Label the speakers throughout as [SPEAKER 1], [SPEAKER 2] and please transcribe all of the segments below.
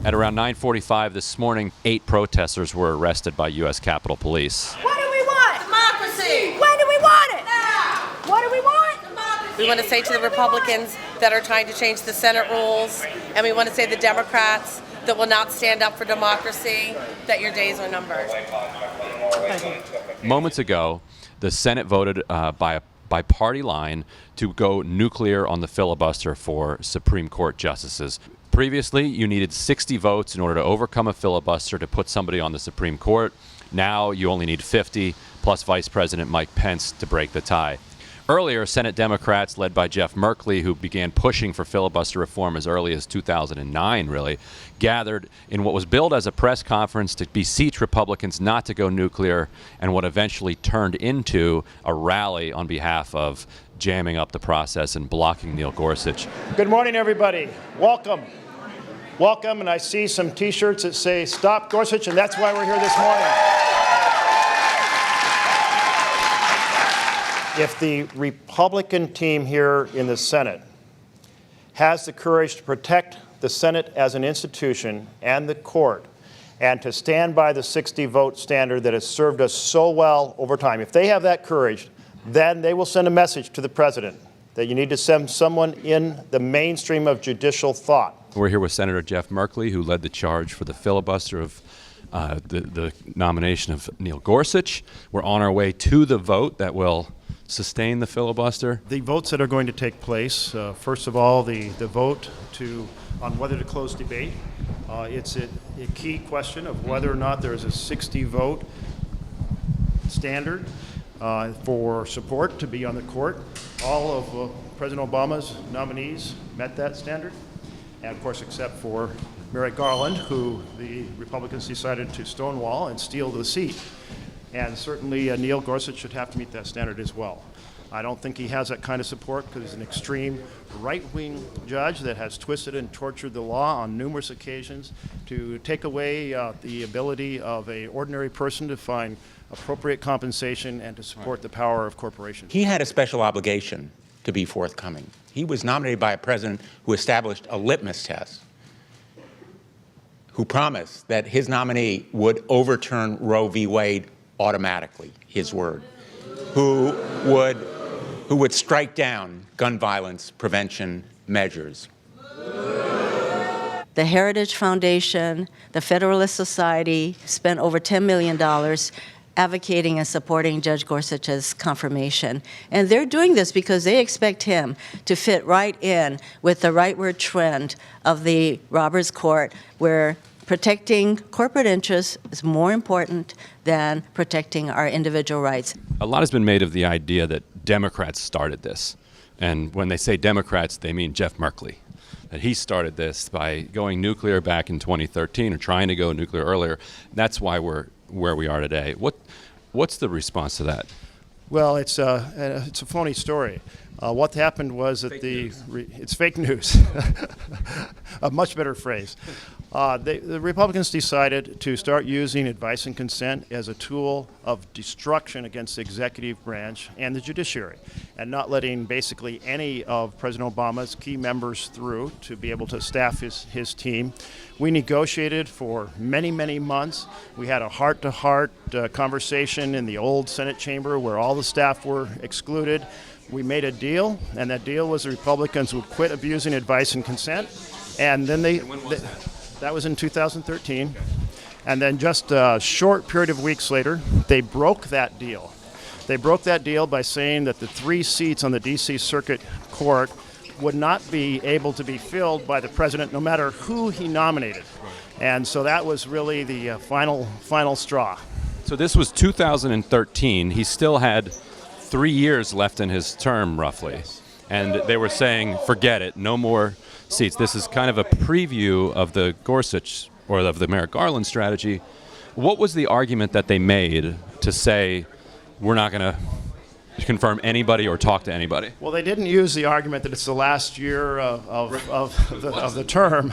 [SPEAKER 1] At around 9:45 this morning, 8 protesters were arrested by U.S. Capitol Police.
[SPEAKER 2] What do we want?
[SPEAKER 3] Democracy!
[SPEAKER 2] When do we want it?
[SPEAKER 3] Now!
[SPEAKER 2] What do we want?
[SPEAKER 3] Democracy! We want to say to the Republicans that are trying to change the Senate rules, and we want to say to the Democrats that will not stand up for democracy, that your days are numbered.
[SPEAKER 1] Moments ago, the Senate voted by party line to go nuclear on the filibuster for Supreme Court justices. Previously, you needed 60 votes in order to overcome a filibuster to put somebody on the Supreme Court. Now you only need 50, plus Vice President Mike Pence to break the tie. Earlier, Senate Democrats, led by Jeff Merkley, who began pushing for filibuster reform as early as 2009, really, gathered in what was billed as a press conference to beseech Republicans not to go nuclear, and what eventually turned into a rally on behalf of jamming up the process and blocking Neil Gorsuch.
[SPEAKER 4] Good morning, everybody. Welcome. Welcome, and I see some T-shirts that say "Stop Gorsuch," and that's why we're here this morning. If the Republican team here in the Senate has the courage to protect the Senate as an institution and the court, and to stand by the 60-vote standard that has served us so well over time, if they have that courage, then they will send a message to the president that you need to send someone in the mainstream of judicial thought.
[SPEAKER 1] We're here with Senator Jeff Merkley, who led the charge for the filibuster of the nomination of Neil Gorsuch. We're on our way to the vote that will sustain the filibuster.
[SPEAKER 4] The votes that are going to take place, first of all, the vote on whether to close debate. It's a key question of whether or not there is a 60-vote standard for support to be on the court. All of President Obama's nominees met that standard, and of course except for Merrick Garland, who the Republicans decided to stonewall and steal the seat. And certainly Neil Gorsuch should have to meet that standard as well. I don't think he has that kind of support because he's an extreme right-wing judge that has twisted and tortured the law on numerous occasions to take away the ability of an ordinary person to find appropriate compensation and to support the power of corporations.
[SPEAKER 5] He had a special obligation to be forthcoming. He was nominated by a president who established a litmus test, who promised that his nominee would overturn Roe v. Wade automatically, his word, who would strike down gun violence prevention measures.
[SPEAKER 6] The Heritage Foundation, the Federalist Society spent over $10 million advocating and supporting Judge Gorsuch's confirmation. And they're doing this because they expect him to fit right in with the rightward trend of the Roberts Court, where protecting corporate interests is more important than protecting our individual rights.
[SPEAKER 1] A lot has been made of the idea that Democrats started this. And when they say Democrats, they mean Jeff Merkley. That he started this by going nuclear back in 2013 or trying to go nuclear earlier. That's why we're where we are today. What's the response to that?
[SPEAKER 4] Well, it's a phony story. What happened was that it's fake news. A much better phrase. The Republicans decided to start using advice and consent as a tool of destruction against the executive branch and the judiciary, and not letting basically any of President Obama's key members through to be able to staff his team. We negotiated for many, many months. We had a heart-to-heart conversation in the old Senate chamber where all the staff were excluded. We made a deal, and that deal was the Republicans would quit abusing advice and consent, and then that was in 2013. And then just a short period of weeks later, they broke that deal. They broke that deal by saying that the 3 seats on the D.C. Circuit Court would not be able to be filled by the president no matter who he nominated. And so that was really the final straw.
[SPEAKER 1] So this was 2013. He still had 3 years left in his term, roughly. And they were saying, forget it, no more seats. This is kind of a preview of the Gorsuch or of the Merrick Garland strategy. What was the argument that they made to say, we're not going to confirm anybody or talk to anybody?
[SPEAKER 4] Well, they didn't use the argument that it's the last year of the term.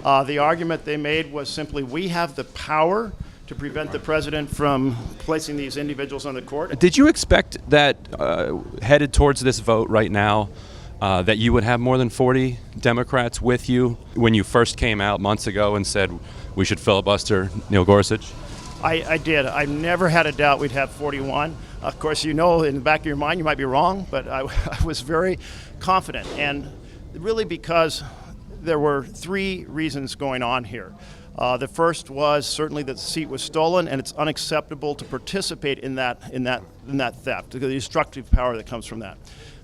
[SPEAKER 4] The argument they made was simply, we have the power to prevent the president from placing these individuals on the court.
[SPEAKER 1] Did you expect that headed towards this vote right now, that you would have more than 40 Democrats with you when you first came out months ago and said we should filibuster Neil Gorsuch?
[SPEAKER 4] I did. I never had a doubt we'd have 41. Of course, you know, in the back of your mind, you might be wrong, but I was very confident. And really because there were three reasons going on here. The first was certainly that the seat was stolen, and it's unacceptable to participate in that theft, the destructive power that comes from that.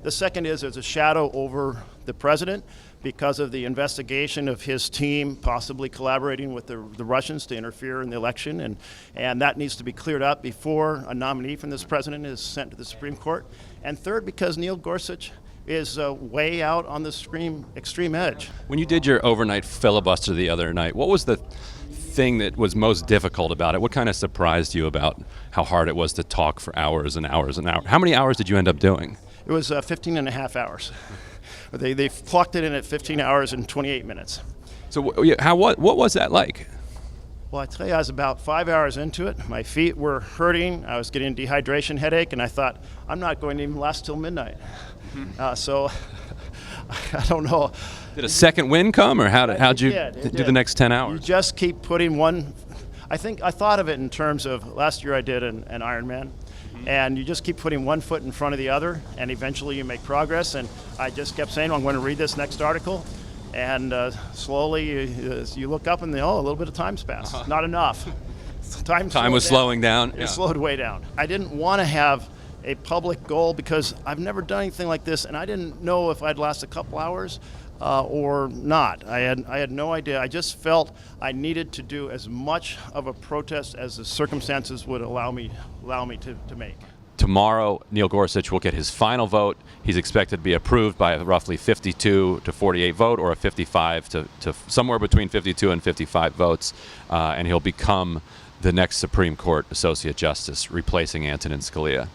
[SPEAKER 4] The second is there's a shadow over the president because of the investigation of his team possibly collaborating with the Russians to interfere in the election, and that needs to be cleared up before a nominee from this president is sent to the Supreme Court. And third, because Neil Gorsuch is way out on the extreme edge.
[SPEAKER 1] When you did your overnight filibuster the other night, what was the thing that was most difficult about it? What kind of surprised you about how hard it was to talk for hours and hours and hours? How many hours did you end up doing?
[SPEAKER 4] It was 15 and a half hours. They clocked it in at 15 hours and 28 minutes.
[SPEAKER 1] So what was that like?
[SPEAKER 4] Well, I tell you, I was about 5 hours into it. My feet were hurting. I was getting a dehydration headache, and I thought, I'm not going to even last till midnight. So I don't know.
[SPEAKER 1] Did a second wind come, or how'd you do the next 10 hours?
[SPEAKER 4] You just keep putting one. I thought of it in terms of last year I did an Ironman. And you just keep putting one foot in front of the other, and eventually you make progress. And I just kept saying, I'm going to read this next article. And slowly you look up and a little bit of time's passed. Not enough.
[SPEAKER 1] Time was slowing down.
[SPEAKER 4] It slowed way down. I didn't want to have a public goal because I've never done anything like this, and I didn't know if I'd last a couple hours or not. I had no idea. I just felt I needed to do as much of a protest as the circumstances would allow me to make.
[SPEAKER 1] Tomorrow, Neil Gorsuch will get his final vote. He's expected to be approved by a roughly 52 to 48 vote, or a 55 to somewhere between 52 and 55 votes, and he'll become the next Supreme Court Associate Justice, replacing Antonin Scalia.